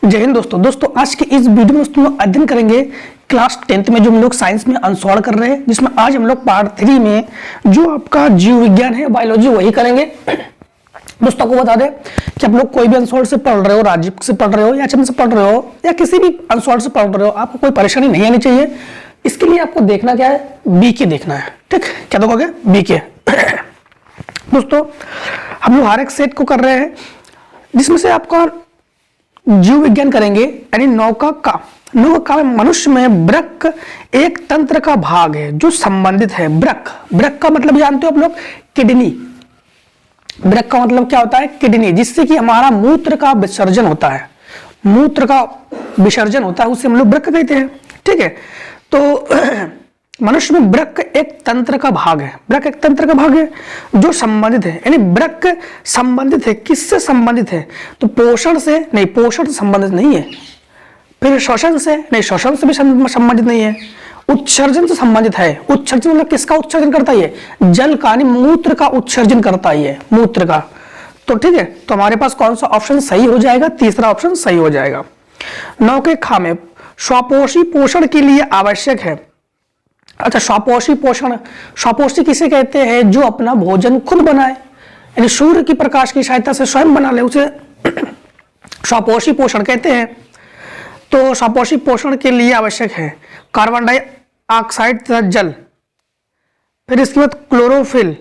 जय हिंद दोस्तों आज के इस वीडियो में हम लोग अध्ययन करेंगे क्लास 10th में जो हम लोग साइंस में अनसॉल्व कर रहे हैं, जिसमें आज हम लोग पार्ट 3 में जो आपका जीव विज्ञान है, बायोलॉजी, वही करेंगे। दोस्तों को बता दें कि आप लोग कोई भी अनसॉल्व से पढ़ रहे हो, राजीव से पढ़ रहे हो या चंद से पढ़ रहे हो या किसी भी अनसॉल्व से पढ़ रहे हो, आपको कोई परेशानी नहीं आनी चाहिए। इसके लिए आपको देखना क्या है, बीके देखना है। ठीक, क्या देखोगे? बीके। दोस्तों हम लोग हर एक सेट को कर रहे हैं जिसमें से आपका जीव विज्ञान करेंगे, यानी नौका का मनुष्य में वृक्क एक तंत्र का भाग है जो संबंधित है। वृक्क का मतलब जानते हो आप लोग, किडनी। वृक्क का मतलब क्या होता है? किडनी, जिससे कि हमारा मूत्र का विसर्जन होता है। मूत्र का विसर्जन होता है, उसे हम लोग वृक्क कहते हैं। ठीक है, तो मनुष्य में वृक्क एक तंत्र का भाग है। वृक्क एक तंत्र का भाग है जो संबंधित है, यानी वृक्क संबंधित है। किससे संबंधित है? तो पोषण से नहीं, पोषण से संबंधित नहीं है। फिर श्वसन से नहीं, श्वसन से भी संबंधित नहीं है। उत्सर्जन से संबंधित है। उत्सर्जन मतलब किसका उत्सर्जन करता है? जल का, यानी मूत्र का उत्सर्जन करता है, मूत्र का। तो ठीक है, तो हमारे पास कौन सा ऑप्शन सही हो जाएगा? तीसरा ऑप्शन सही हो जाएगा। नौके खा में स्वपोषी पोषण के लिए आवश्यक है। अच्छा, स्वपोषी पोषण, स्वपोषी किसे कहते हैं? जो अपना भोजन खुद बनाए, यानी सूर्य की प्रकाश की सहायता से स्वयं बना ले, उसे स्वपोषी पोषण कहते हैं। तो स्वपोषी पोषण के लिए आवश्यक है कार्बन डाइऑक्साइड तथा जल, फिर इसके बाद क्लोरोफिल,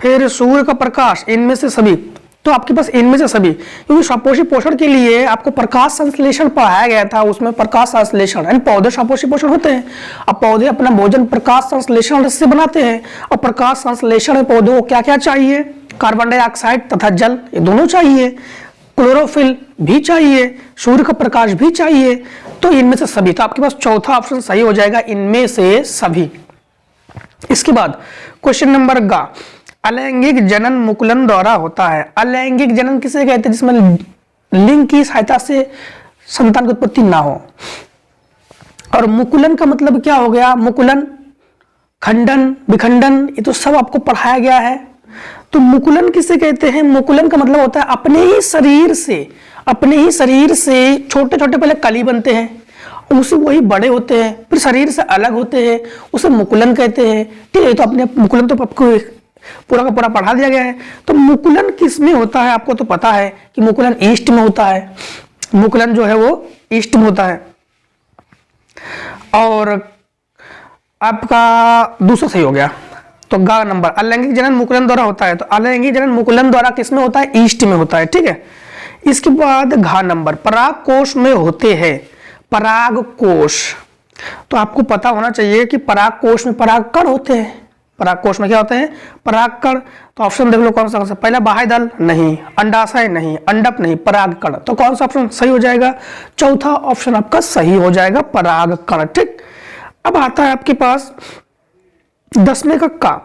फिर सूर्य का प्रकाश, इनमें से सभी। तो आपके पास इनमें से सभी, क्योंकि स्वपोषी पोषण के लिए आपको प्रकाश संश्लेषण पढ़ाया गया था, उसमें प्रकाश संश्लेषण, यानी पौधे स्वपोषी पोषण होते हैं। अब पौधे अपना भोजन प्रकाश संश्लेषण से बनाते हैं, और प्रकाश संश्लेषण में पौधों को क्या क्या चाहिए? कार्बन डाइऑक्साइड तथा जल, ये दोनों चाहिए। क्लोरोफिल भी चाहिए, सूर्य का प्रकाश भी चाहिए। तो इनमें से सभी, तो आपके पास चौथा ऑप्शन सही हो जाएगा, इनमें से सभी। इसके बाद क्वेश्चन नंबर ग, अलैंगिक जनन मुकुलन द्वारा होता है। अलैंगिक जनन किसे कहते हैं? जिसमें लिंग की सहायता से संतान की उत्पत्ति ना हो। और मुकुलन का मतलब क्या हो गया? मुकुलन, खंडन, विखंडन, ये तो सब आपको पढ़ाया गया है। तो मुकुलन किसे कहते हैं? मुकुलन का मतलब होता है अपने ही शरीर से छोटे छोटे पहले कली बनते हैं, उसे वही बड़े होते हैं, फिर शरीर से अलग होते हैं, उसे मुकुलन कहते हैं। ठीक है, तो अपने मुकुलन तो आपको पूरा का पूरा पढ़ा दिया गया है। तो मुकुलन किस में होता है? आपको तो पता है कि मुकुलन ईस्ट में होता है। मुकुलन जो है वो ईस्ट में होता है। और आपका दूसरा सही हो गया। तो ग नंबर, अलैंगिक जनन मुकुलन द्वारा होता है। तो अलैंगिक जनन मुकुलन द्वारा किस में होता है? ईस्ट में होता है। ठीक है, इसके बाद घ नंबर, पराग कोश में होते हैं। पराग कोश, तो आपको पता होना चाहिए कि पराग कोश में पराग कण होते हैं। पराग कोश में क्या होते हैं? पराग कण। तो ऑप्शन देख लो कौन सा। पहला बाह्य दल नहीं, अंडाशय नहीं, अंडप नहीं, पराग कण। तो कौन सा ऑप्शन सही हो जाएगा? चौथा ऑप्शन आपका सही हो जाएगा, पराग कण। ठीक, अब आता है आपके पास 10वें का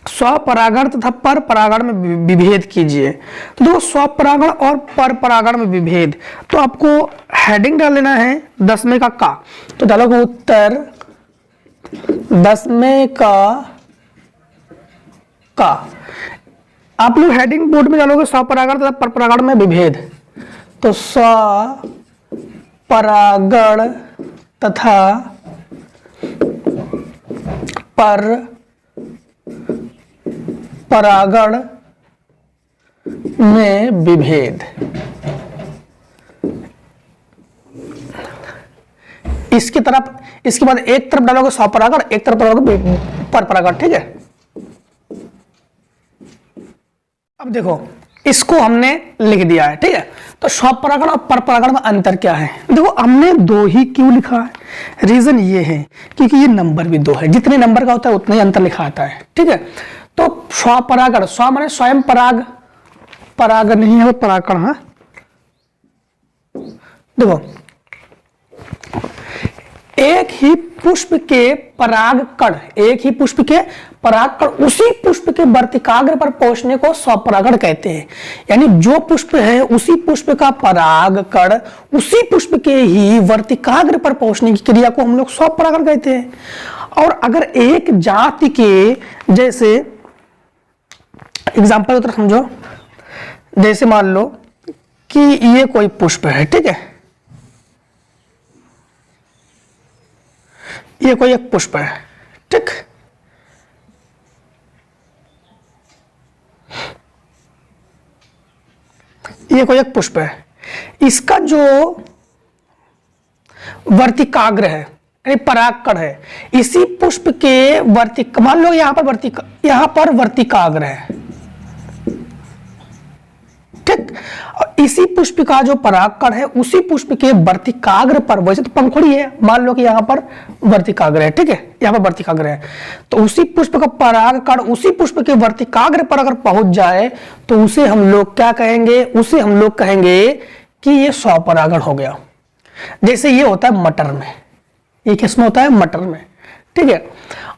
स्वपरागण तथा पर परागण में विभेद कीजिए। तो देखो, स्वपरागण और पर परागण में विभेद, तो आपको हेडिंग डाल लेना है 10वें का। तो डालोगे उत्तर 10वें का। आप लोग हेडिंग बोर्ड में डालोगे स्वपरागण तथा पर परागण में विभेद। तो स्वपरागण तथा पर परागण में विभेद। इसकी तरफ, इसके बाद एक तरफ डालोगे स्वपरागण, एक तरफ डालोगे पर परागण। ठीक है, अब देखो इसको हमने लिख दिया है। ठीक है, तो स्वपरागण और परपरागण में अंतर क्या है? देखो, हमने 2 ही क्यों लिखा है? रीजन ये है क्योंकि ये नंबर भी 2 है, जितने नंबर का होता है उतना ही अंतर लिखा आता है। ठीक है, तो स्वपरागण, स्व माने स्वयं पराग, पराग नहीं है वो परागण। हाँ, देखो, एक ही पुष्प के परागकण, एक ही पुष्प के परागकण उसी पुष्प के वर्तिकाग्र पर पहुंचने को स्वपरागण कहते हैं। यानी जो पुष्प है उसी पुष्प का परागकण उसी पुष्प के ही वर्तिकाग्र पर पहुंचने की क्रिया को हम लोग स्वपरागण कहते हैं। और अगर एक जाति के, जैसे एग्जाम्पल समझो, जैसे मान लो कि ये कोई पुष्प है, ठीक है, ये कोई एक पुष्प है, ठीक। ये कोई एक पुष्प है, इसका जो वर्तिकाग्र है यानी परागकण है, इसी पुष्प के मान लो यहां पर वर्तिकाग्र है, ठीक। और इसी पुष्प का जो परागकण है उसी पुष्प के वर्तिकाग्र पर, वैसे तो पंखुड़ी है, मान लो कि यहां पर वर्तिकाग्र है, ठीक है, यहां पर वर्तिकाग्र है, तो उसी पुष्प का परागकण उसी पुष्प के वर्तिकाग्र पर अगर पहुंच जाए तो उसे हम लोग क्या कहेंगे, उसे हम लोग कहेंगे कि ये स्वपरागण हो गया। जैसे ये होता है मटर में, ये किसमें होता है, मटर में, ठीक है।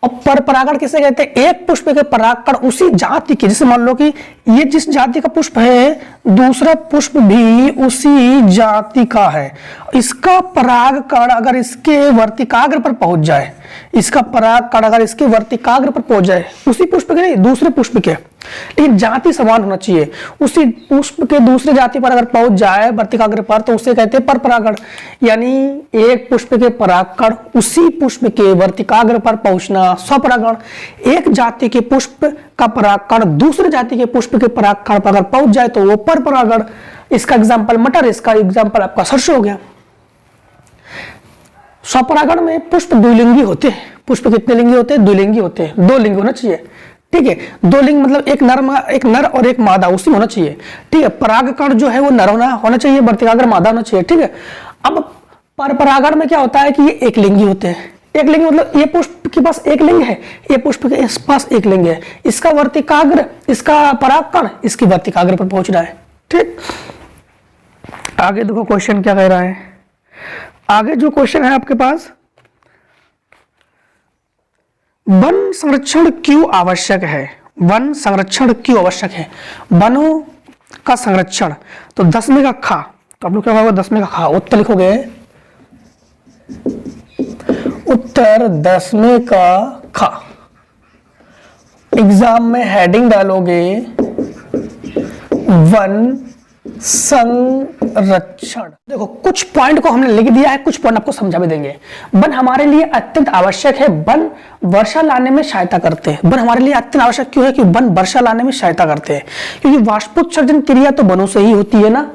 और पर परागण किसे कहते हैं, एक पुष्प के परागकण उसी जाति के, जैसे मान लो कि ये जिस जाति का पुष्प है दूसरा पुष्प भी उसी जाति का है, इसका परागकण अगर इसके वर्तिकाग्र पर पहुंच जाए, इसका परागकण अगर इसके वर्तिकाग्र पर पहुंच जाए, उसी पुष्प के नहीं दूसरे पुष्प के, लेकिन जाति समान होना चाहिए, उसी पुष्प के दूसरे जाति पर अगर पहुंच जाए वर्तिकाग्र पर तो उसे कहते हैं पर परागण। यानी एक पुष्प के परागकण उसी पुष्प के वर्तिकाग्र पर पहुंचना स्वपरागण। एक जाति के पुष्प का परागकण दूसरे जाति के पुष्प के परागकण पर अगर पहुंच जाए तो वो पर परागण। इसका एग्जाम्पल मटर, इसका एग्जाम्पल आपका सरसों हो गया। स्वपरागण में पुष्प द्विलिंगी होते हैं। पुष्प कितने लिंगी होते हैं, द्विलिंगी होते हैं, दो लिंग होना चाहिए, ठीक है। दो लिंग मतलब एक नर और एक मादा उसी में होना चाहिए, ठीक है। परागकण जो है वो नर होना चाहिए, वर्तिकाग्र मादा होना चाहिए, ठीक है। अब पर परागण में क्या होता है कि ये एक लिंगी होते हैं। एक लिंगी मतलब ये पुष्प के पास एक लिंग है, ये पुष्प के पास एक लिंग है, इसका वर्तिकाग्र इसका परागकण इसकी वर्तिकाग्र पर पहुंच रहा है, ठीक। आगे देखो क्वेश्चन क्या कह रहा है। आगे जो क्वेश्चन है आपके पास, वन संरक्षण क्यों आवश्यक है, वन संरक्षण क्यों आवश्यक है, वनों का संरक्षण। तो 10वें का खा, तो आप लोग क्या होगा 10वें का खा, उत्तर लिखोगे, उत्तर 10वें का खा। एग्जाम में हेडिंग डालोगे वन संरक्षण। देखो कुछ पॉइंट को हमने लिख दिया है, कुछ पॉइंट आपको समझा भी देंगे। वन हमारे लिए अत्यंत आवश्यक है, वन वर्षा लाने में सहायता करते हैं। वन हमारे लिए अत्यंत आवश्यक क्यों है कि वन वर्षा लाने में सहायता करते हैं, क्योंकि वाष्पोत्सर्जन क्रिया तो वनों से ही होती है ना।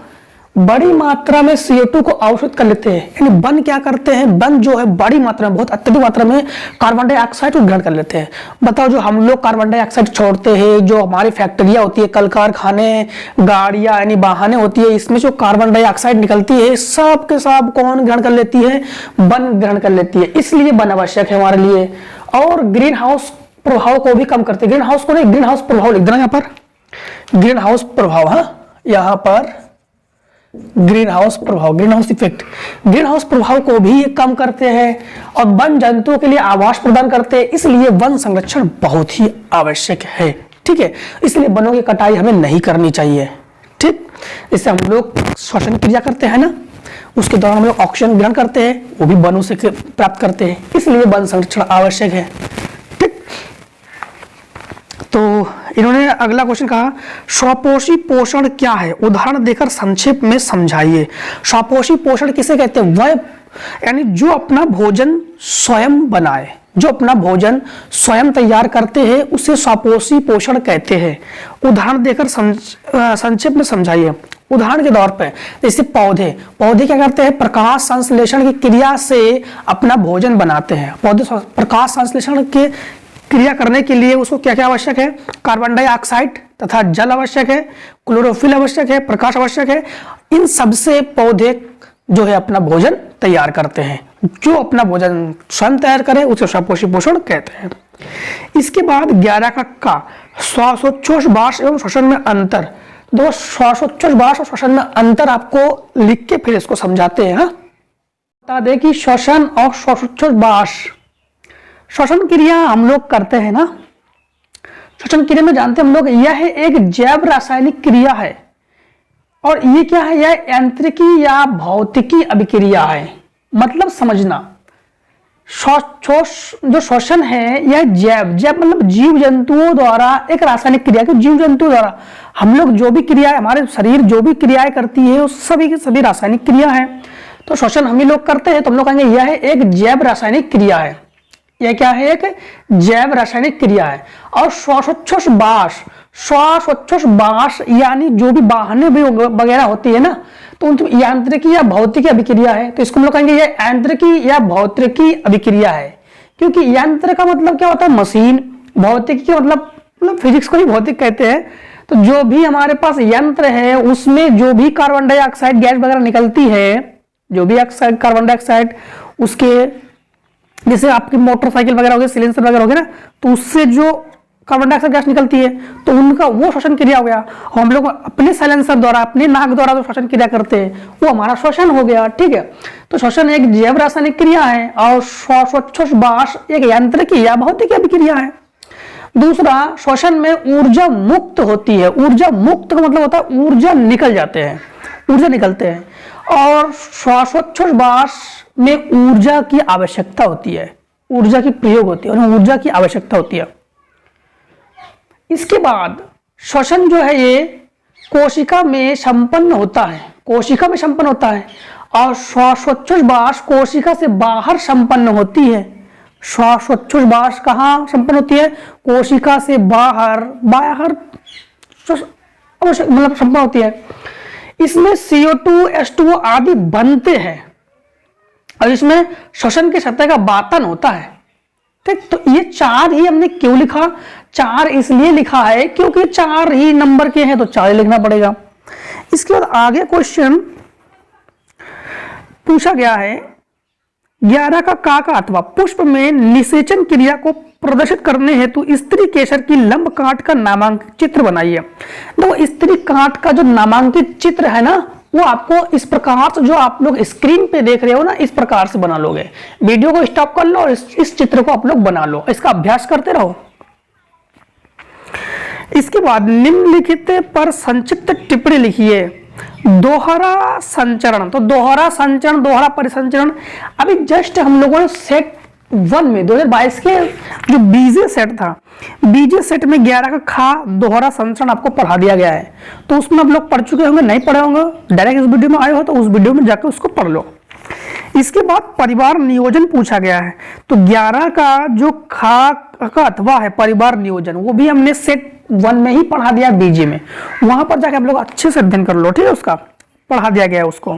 बड़ी मात्रा में CO2 को अवशोषित कर लेते हैं, यानी वन क्या करते हैं, वन जो है बड़ी मात्रा में, बहुत अत्यधिक मात्रा में कार्बन डाइऑक्साइड को ग्रहण कर लेते हैं। बताओ जो हम लोग कार्बन डाइऑक्साइड छोड़ते हैं, जो हमारी फैक्ट्रियां होती है, कल कारखाने, गाड़ियां यानी वाहनें होती है, इसमें जो कार्बन डाइऑक्साइड निकलती है सब के सब कौन ग्रहण कर लेती है, वन ग्रहण कर लेती है। इसलिए वन आवश्यक है हमारे लिए। और ग्रीन हाउस प्रभाव को भी कम करते हैं। ग्रीन हाउस को नहीं, ग्रीन हाउस प्रभाव लिख देना यहाँ पर, ग्रीन हाउस प्रभाव, हाँ यहाँ पर ग्रीन हाउस प्रभाव, green house effect, green house प्रभाव को भी ये कम करते हैं और वन जंतुओं के लिए आवास प्रदान करते हैं। इसलिए वन संरक्षण बहुत ही आवश्यक है, ठीक है। इसलिए वनों की कटाई हमें नहीं करनी चाहिए, ठीक। इससे हम लोग श्वसन क्रिया करते हैं ना, उसके दौरान हम लोग ऑक्सीजन ग्रहण करते हैं, वो भी वनों से प्राप्त करते हैं। इसलिए वन संरक्षण आवश्यक है, ठीक। तो इन्होंने अगला क्वेश्चन कहा, स्वपोषी पोषण क्या है, उदाहरण देकर संक्षेप में समझाइए। स्वपोषी पोषण किसे कहते हैं, वह यानी जो अपना भोजन स्वयं बनाए, जो अपना भोजन स्वयं तैयार करते हैं उसे स्वपोषी पोषण कहते हैं। उदाहरण देकर संक्षेप में समझाइए। उदाहरण के तौर पे जैसे पौधे, पौधे क्या करते हैं, प्रकाश संश्लेषण की क्रिया से अपना भोजन बनाते हैं। पौधे प्रकाश संश्लेषण के क्रिया करने के लिए उसको क्या क्या आवश्यक है, कार्बन डाइऑक्साइड तथा जल आवश्यक है, क्लोरोफिल आवश्यक है, प्रकाश आवश्यक है। इन सबसे पौधे जो है अपना भोजन तैयार करते हैं। जो अपना भोजन स्वयं तैयार करे उसे स्वपोषी पोषण कहते हैं। इसके बाद 11 का श्वासोच्छ्वास एवं श्वसन में अंतर। दो श्वासोच्छ्वास और श्वसन में अंतर आपको लिख के फिर इसको समझाते हैं। बता दें कि श्वसन और श्वासोच्छ्वास, श्वसन क्रिया हम लोग करते हैं ना, श्वसन क्रिया में जानते हैं हम लोग, यह एक जैव रासायनिक क्रिया है। और ये क्या है, यह यांत्रिकी या भौतिकी अभिक्रिया है। मतलब समझना, जो श्वसन है यह जैव मतलब जीव जंतुओं द्वारा एक रासायनिक क्रिया के, जीव जंतुओं द्वारा हम लोग जो भी क्रिया, हमारे शरीर जो भी क्रियाएं करती है वो सभी की सभी रासायनिक क्रिया है। तो श्वसन हम ही लोग करते हैं, तो हम लोग कहेंगे यह एक जैव रासायनिक क्रिया है। यह क्या है? एक जैव रासायनिक क्रिया है। और श्वासोच्छ्वास यानी जो भी वाहनें भी वगैरह होती है ना, तो उनकी यांत्रिकी या भौतिकी अभिक्रिया है। तो इसको हम लोग कहेंगे ये यांत्रिकी या भौतिकी अभिक्रिया है, क्योंकि यंत्र का मतलब क्या होता है? मशीन। भौतिकी का मतलब फिजिक्स को ही भौतिक कहते हैं। तो जो भी हमारे पास यंत्र है उसमें जो भी कार्बन डाइऑक्साइड गैस वगैरह निकलती है, जो भी कार्बन डाइऑक्साइड उसके, जैसे आपकी मोटरसाइकिल वगैरह हो गई, सिलेंसर वगैरह हो गया ना, तो उससे जो कार्बन डाइऑक्साइड गैस निकलती है तो उनका वो श्वसन क्रिया हो गया। और हम लोग अपने साइलेंसर द्वारा, अपने नाक द्वारा जो श्वसन क्रिया करते हैं वो हमारा श्वसन हो गया। ठीक है, तो श्वसन एक जैव रासायनिक क्रिया है और श्वासोच्छ्वास एक यांत्रिकी या भौतिक अभिक्रिया है। दूसरा, श्वसन में ऊर्जा मुक्त होती है। ऊर्जा मुक्त का मतलब होता है ऊर्जा निकल जाते हैं, ऊर्जा निकलते हैं। और श्वासोच्छ्वास में ऊर्जा की आवश्यकता होती है, ऊर्जा की प्रयोग होती है और ऊर्जा की आवश्यकता होती है। इसके बाद श्वसन जो है ये कोशिका में संपन्न होता है, कोशिका में संपन्न होता है। और श्वासोच्छ्वास कोशिका से बाहर संपन्न होती है। श्वासोच्छ्वास कहाँ संपन्न होती है? कोशिका से बाहर, मतलब संपन्न होती है। इसमें CO2, H2O आदि बनते हैं और इसमें श्वसन की सतह का वातन होता है। ठीक, तो ये 4 ही हमने क्यों लिखा? 4 इसलिए लिखा है क्योंकि 4 ही नंबर के हैं तो 4 ही लिखना पड़ेगा। इसके बाद आगे क्वेश्चन पूछा गया है 11 का काका अथवा पुष्प में निषेचन क्रिया को प्रदर्शित करने हेतु स्त्री केसर की लंब काट का नामांकित चित्र बनाइए। तो स्त्री काट का जो नामांकित चित्र है ना, वो आपको इस प्रकार से, जो आप लोग स्क्रीन पे देख रहे हो ना, इस प्रकार से बना लोगे। वीडियो को स्टॉप कर लो और इस चित्र को आप लोग बना लो, इसका अभ्यास करते रहो। इसके बाद निम्नलिखित पर संक्षिप्त टिप्पणी लिखिए। दोहरा संचरण, तो दोहरा संचरण, दोहरा परिसंचरण अभी जस्ट हम लोगों ने सेट 1 में 2022 के जो बीजे सेट था, बीजे सेट में 11 का खा दोहरा संचरण आपको पढ़ा दिया गया है। तो उसमें आप लोग पढ़ चुके होंगे, नहीं पढ़े होंगे, डायरेक्ट इस वीडियो में आए हो तो उस वीडियो में जाकर उसको पढ़ लो। इसके बाद परिवार नियोजन पूछा गया है। तो 11 का जो खा का अथवा है परिवार नियोजन, वो भी हमने सेट 1 में ही पढ़ा दिया बीजे में। वहां पर जाकर आप लोग अच्छे से अध्ययन कर लो, ठीक है, उसका पढ़ा दिया गया है उसको।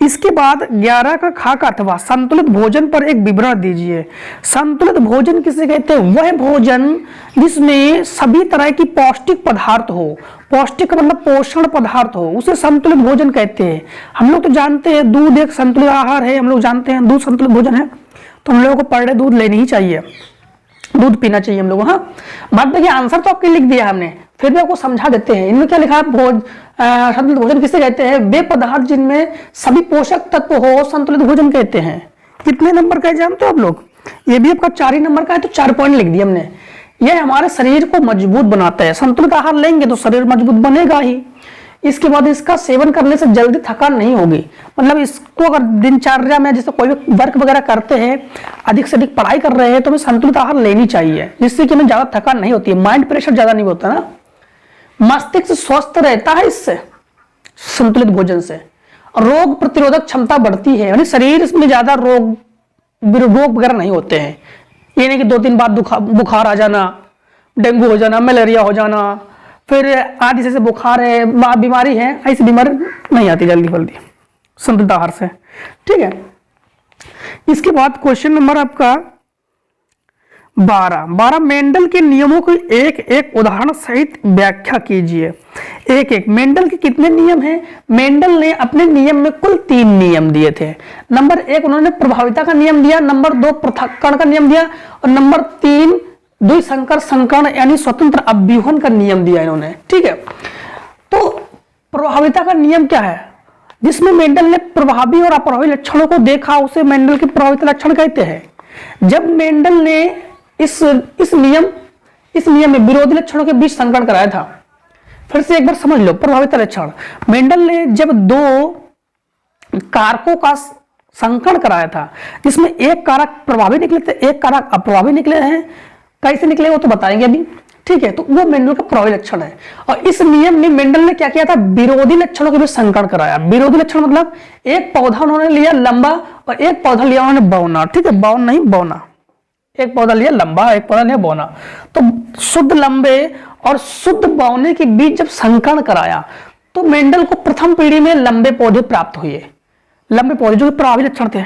इसके बाद 11 का खा का अथवा संतुलित भोजन पर एक विवरण दीजिए। संतुलित भोजन किसे कहते हैं? वह भोजन जिसमें सभी तरह की पौष्टिक पदार्थ हो, पौष्टिक मतलब पोषण पदार्थ हो, उसे संतुलित भोजन कहते हैं। हम लोग तो जानते हैं दूध एक संतुलित आहार है, हम लोग जानते हैं दूध संतुलित भोजन है, तो हम लोगों को पर डे दूध लेनी ही चाहिए, दूध पीना चाहिए हम लोगों। हाँ, बात देखिए, आंसर तो आपके लिख दिया हमने, फिर भी आपको समझा देते हैं। इनमें क्या लिखा है? संतुलित भोजन किसे कहते हैं? वे पदार्थ जिनमें सभी पोषक तत्व हो, संतुलित भोजन कहते हैं। कितने नंबर का है जानते हो आप लोग? ये भी आपका 4 ही नंबर का है, तो 4 पॉइंट लिख दिए हमने। यह हमारे शरीर को मजबूत बनाता है। संतुलित आहार लेंगे तो शरीर मजबूत बनेगा ही। इसके बाद इसका सेवन करने से जल्दी थकान नहीं होगी। मतलब इसको अगर दिनचर्या में जैसे कोई भी वर्क वगैरह करते हैं, अधिक से अधिक पढ़ाई कर रहे हैं, तो हमें संतुलित आहार लेनी चाहिए, जिससे कि हमें ज्यादा थकान नहीं होती है, माइंड प्रेशर ज्यादा नहीं होता ना, मस्तिष्क स्वस्थ रहता है इससे, संतुलित भोजन से। रोग प्रतिरोधक क्षमता बढ़ती है, यानी शरीर में ज्यादा रोग वगैरह नहीं होते हैं। ये नहीं कि 2-3 बार बुखार आ जाना, डेंगू हो जाना, मलेरिया हो जाना, फिर आदि जैसे बुखार है, बीमारी है, ऐसी बीमारी नहीं आती जल्दी संतुलित आहार से। ठीक है, इसके बाद क्वेश्चन नंबर आपका 12 मेंडल के नियमों की एक उदाहरण सहित व्याख्या कीजिए। एक मेंडल के कितने नियम हैं? मेंडल ने अपने नियम में कुल 3 नियम दिए थे। नंबर 1 उन्होंने प्रभाविता का नियम दिया, नंबर 2 पृथक्करण का नियम दिया, और नंबर 3 द्विसंकर संकरण यानी स्वतंत्र अभ्यूहन का नियम दिया इन्होंने। ठीक है, तो प्रभाविता का नियम क्या है? जिसमें मेंडल ने प्रभावी और अप्रभावी लक्षणों को देखा, उसे मेंडल के प्रभाविता लक्षण कहते हैं। जब मेंडल ने इस नियम में विरोधी लक्षणों के बीच संकरण कराया था, फिर से एक बार समझ लो प्रभाविता लक्षण। मेंडल ने जब 2 कारकों का संकरण कराया था, जिसमें एक कारक प्रभावी निकले थे, एक कारक अप्रभावी निकले हैं, कैसे निकले वो तो बताएंगे अभी। ठीक है, तो वो मेंडल का प्रभावी लक्षण है। और इस नियम में मेंडल ने क्या किया था? विरोधी लक्षणों के बीच संकरण कराया। विरोधी लक्षण मतलब एक पौधा उन्होंने लिया लंबा और एक पौधा लिया उन्होंने बौना। ठीक है, बौन नहीं बौना, एक पौधा लिया लंबा, एक पौधा लिया बौना। तो शुद्ध लंबे और शुद्ध बौने के बीच जब संकरण कराया तो मेंडल को प्रथम पीढ़ी में लंबे पौधे प्राप्त हुए। लंबे पौधे जो कि प्रभावी लक्षण थे,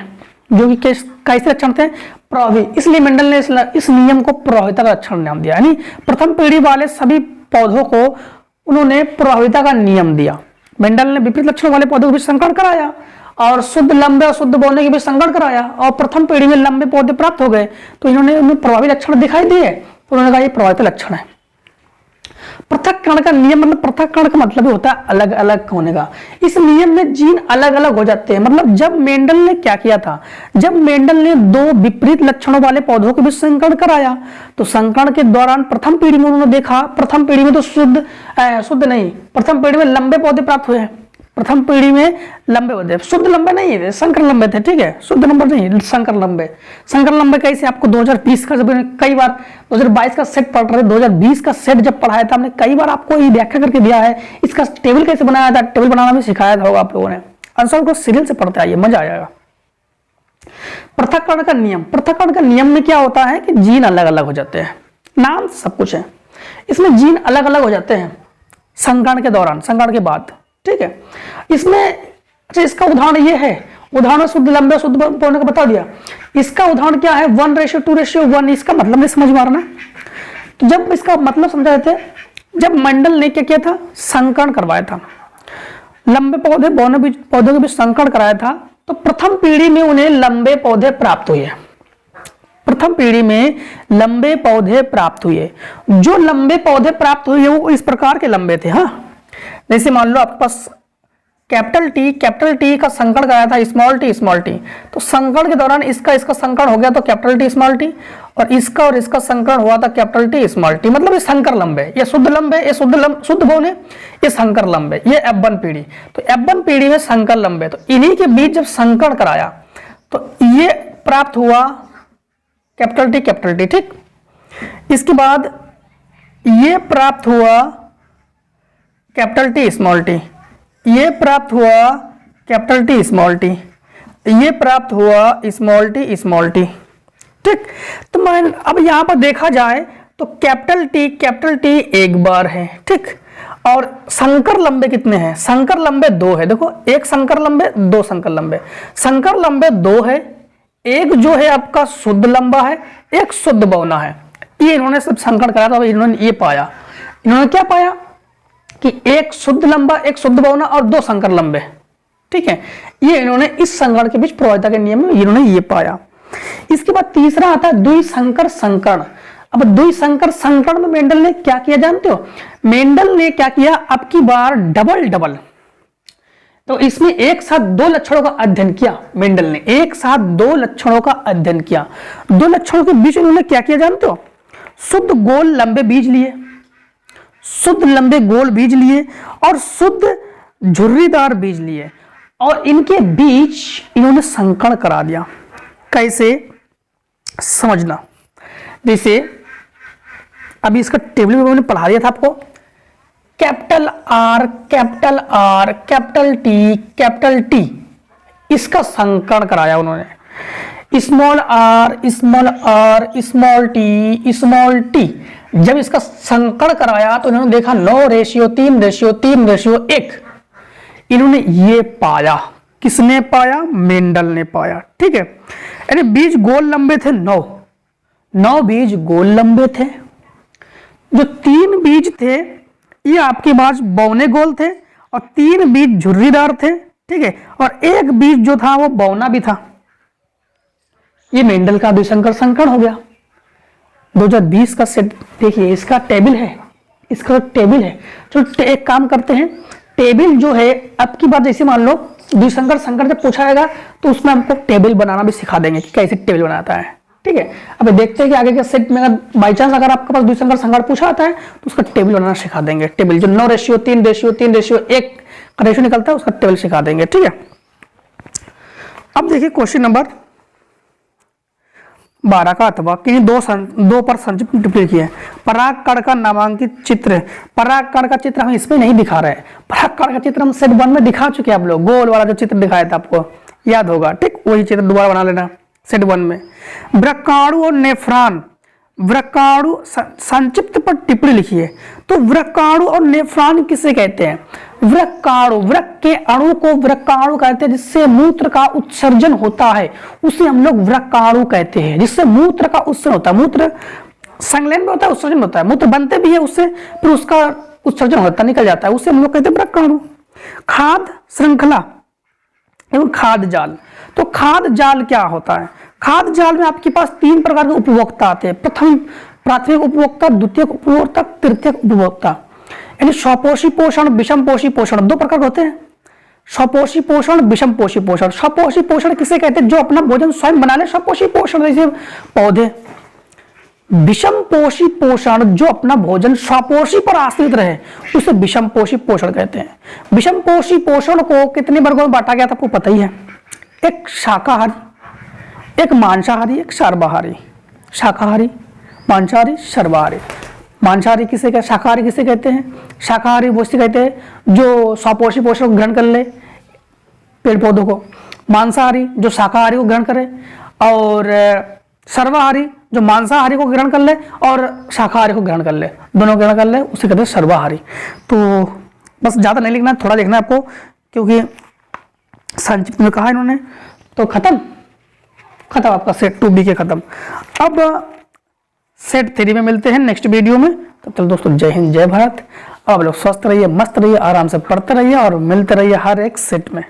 जो कि कैसे लक्षण थे? प्रभावी। इसलिए मेंडल ने इस नियम को प्रभाविता का लक्षण नाम दिया। यानी प्रथम पीढ़ी वाले सभी पौधों को उन्होंने प्रभाविता का नियम दिया। मेंडल ने विपरीत लक्षण वाले पौधों के बीच संकरण कराया और शुद्ध लंबे और शुद्ध बौने के बीच संकरण कराया और प्रथम पीढ़ी में लंबे पौधे प्राप्त हो गए। तो इन्होंने उन्हें प्रभावी लक्षण दिखाई दिए तो उन्होंने कहा ये प्रभावित लक्षण है। पृथक्करण का नियम मतलब पृथक्करण का मतलब होता है अलग अलग होने का। इस नियम में जीन अलग अलग हो जाते हैं। मतलब जब मेंडल ने क्या किया था, जब मेंडल ने दो विपरीत लक्षणों वाले पौधों के बीच संकरण कराया तो संकरण के दौरान प्रथम पीढ़ी में उन्होंने देखा, प्रथम पीढ़ी में तो प्रथम पीढ़ी में लंबे पौधे प्राप्त हुए। प्रथम पीढ़ी में लंबे पौधे, शुद्ध लंबे नहीं थे, संकर लंबे थे। ठीक है, शुद्ध नंबर नहीं, संकर लंबे। संकर लंबे कैसे? आपको 2020 का जब कई बार 2022 का सेट पढ़ रहे, 2020 का सेट जब पढ़ाया था हमने, कई बार आपको ये व्याख्या करके दिया है। इसका टेबल कैसे बनाया था, टेबल बनाना भी सिखाया होगा आप लोगों ने। आंसर को सीरियल से पढ़ते आइए, मजा आएगा। पृथक्करण का नियम, पृथक्करण का नियम में क्या होता है कि जीन अलग अलग हो जाते हैं। नाम सब कुछ है, इसमें जीन अलग अलग हो जाते हैं संकरण के दौरान, संकरण के बाद। ठीक है, इसमें अच्छा इसका उदाहरण ये है, उदाहरण शुद्ध लंबे शुद्ध बौने का बता दिया। इसका उदाहरण क्या है? 1:2:1। इसका मतलब नहीं समझ मारना। तो जब इसका मतलब समझा देते, जब मेंडल ने क्या किया था, संकरण करवाया था, लंबे पौधे बौने पौधों के बीच संकरण कराया था, तो प्रथम पीढ़ी में उन्हें लंबे पौधे प्राप्त हुए। प्रथम पीढ़ी में लंबे पौधे प्राप्त हुए। जो लंबे पौधे प्राप्त हुए वो इस प्रकार के लंबे थे। हाँ, जैसे मान लो आपके पास कैपिटल टी का संकरण कराया था स्मॉल टी, तो संकरण के दौरान इसका संकरण हो गया तो कैपिटल टी स्मॉल टी, और इसका संकरण हुआ था कैपिटल टी स्मॉल टी। मतलब ये संकर लंबे, ये शुद्ध लंबे, ये शुद्ध बौने, ये संकर लंबे, ये F1 पीढ़ी। तो F1 पीढ़ी में संकर लंबे, तो इन्हीं के बीच जब संकरण कराया तो ये प्राप्त हुआ कैपिटल टी। ठीक, इसके बाद ये प्राप्त हुआ कैपिटल टी स्मॉल टी, ये प्राप्त हुआ कैपिटल टी स्मॉल टी, ये प्राप्त हुआ स्मॉल टी। ठीक, तो मैं अब यहां पर देखा जाए तो कैपिटल टी एक बार है। ठीक, और संकर लंबे कितने हैं? संकर लंबे 2 है। देखो, एक संकर लंबे, 2 संकर लंबे। संकर लंबे 2 है, एक जो है आपका शुद्ध लंबा है, एक शुद्ध बौना है। ये इन्होंने सब संकरण कराया था, इन्होंने ये पाया, इन्होंने क्या पाया कि एक शुद्ध लंबा, एक शुद्ध बौना और 2 संकर लंबे। ठीक है, ये इन्होंने इस संकरण के बीच प्रभाविता के नियम में इन्होंने ये पाया। इसके बाद तीसरा आता है द्विसंकर संकरण। अब द्विसंकर संकरण में मेंडल ने क्या किया जानते हो? मेंडल ने क्या किया, अब की बार डबल, तो इसमें एक साथ 2 लक्षणों का अध्ययन किया। मेंडल ने एक साथ 2 लक्षणों का अध्ययन किया। 2 लक्षणों के बीच उन्होंने क्या किया जानते हो? शुद्ध गोल लंबे बीज लिए, शुद्ध लंबे गोल बीज लिए और शुद्ध झुर्रीदार बीज लिए, और इनके बीच इन्होंने संकरण करा दिया। कैसे समझना, जैसे अभी इसका टेबल में मैंने पढ़ा दिया था आपको। कैपिटल आर, कैपिटल टी, इसका संकरण कराया उन्होंने। Small R, small T. जब इसका संकरण कराया तो इन्होंने देखा 9:3:1। इन्होंने ये पाया, किसने पाया? मेंडल ने पाया। ठीक है, यानी बीज गोल लंबे थे 9 बीज गोल लंबे थे। जो 3 बीज थे ये आपके पास बौने गोल थे और 3 बीज झुर्रीदार थे। ठीक है, और एक बीज जो था वो बौना भी था। ये मेंडल का द्विसंकर संकरण हो गया। 2020 का सेट देखिए, इसका टेबल है, तो एक काम करते हैं, टेबल जो है अब की बात, जैसे मान लो द्विसंकर संकरण जब पूछा जाएगा तो उसमें हमको टेबल बनाना भी सिखा देंगे कि कैसे टेबल बनाता है। ठीक है, अब देखते हैं कि आगे के सेट में अगर बाई चांस अगर आपके पास द्विसंकर संकरण पूछा आता है तो उसका टेबल बनाना सिखा देंगे। टेबल जो 9:3:1 का रेशियो निकलता है उसका टेबल सिखा देंगे। ठीक है, अब देखिए क्वेश्चन नंबर 12 का अथवा किन्हीं दो पर संचित टिप्पणी की है। परागकण का नामांकित चित्र, परागकण का चित्र हम इसमें नहीं दिखा रहे हैं। परागकण का चित्र हम सेट 1 में दिखा चुके हैं। आप लोग गोल वाला जो चित्र दिखाया था आपको याद होगा। ठीक, वही चित्र दोबारा बना लेना। सेट 1 में। वृक्काणु और नेफ्रॉन, वृक्काणु संक्षिप्त पर टिप्पणी लिखिए। तो वृक्काणु और नेफ्रॉन किसे कहते हैं? वृक्काणु, वृक्क के अणु को वृक्काणु कहते हैं, जिससे मूत्र का उत्सर्जन होता है उसे हम लोग वृक्काणु कहते हैं। जिससे मूत्र का उत्सर्जन होता है, मूत्र संलयन में होता है, उत्सर्जन होता है, मूत्र बनते भी है उससे, फिर उसका उत्सर्जन होता निकल जाता है, उसे हम लोग कहते हैं वृक्काणु। खाद्य श्रृंखला एवं खाद्य जाल। तो खाद्य जाल क्या होता है? खाद्य जाल में आपके पास 3 प्रकार के उपभोक्ता आते हैं। प्रथम प्राथमिक उपभोक्ता, द्वितीयक उपभोक्ता, तृतीयक उपभोक्ता। यानी स्वपोषी पोषण, विषम पोषी पोषण 2 प्रकार के होते हैं। स्वपोषी पोषण, विषम पोषी पोषण। स्वपोषी पोषण किसे कहते हैं? जो अपना भोजन स्वयं बना ले, स्वपोषी पोषण, जैसे पौधे। विषम पोषी पोषण, जो अपना भोजन स्वपोषी पर आश्रित रहे, उसे विषम पोषी पोषण कहते हैं। विषम पोषी पोषण को कितने वर्गों में बांटा गया था आपको पता ही है। एक शाकाहारी, एक मांसाहारी, एक सर्वाहारी। शाकाहारी, मांसाहारी, सर्वाहारी। मांसाहारी किसे कहते हैं? शाकाहारी किसे कहते हैं? शाकाहारी वो से कहते हैं जो स्वपोषी पोषण को ग्रहण कर ले, पेड़ पौधों को। मांसाहारी जो शाकाहारी को ग्रहण करे, और सर्वाहारी जो मांसाहारी को ग्रहण कर ले और शाकाहारी को ग्रहण कर ले, दोनों ग्रहण कर ले, उसे कहते हैं सर्वाहारी। तो बस ज़्यादा नहीं लिखना, थोड़ा लिखना है आपको, क्योंकि संक्षिप्त में कहा इन्होंने। तो खत्म आपका सेट 2B के खत्म। अब सेट 3 में मिलते हैं नेक्स्ट वीडियो में। तब तक दोस्तों जय हिंद, जय भारत। अब लोग स्वस्थ रहिए, मस्त रहिए, आराम से पढ़ते रहिए और मिलते रहिए हर एक सेट में।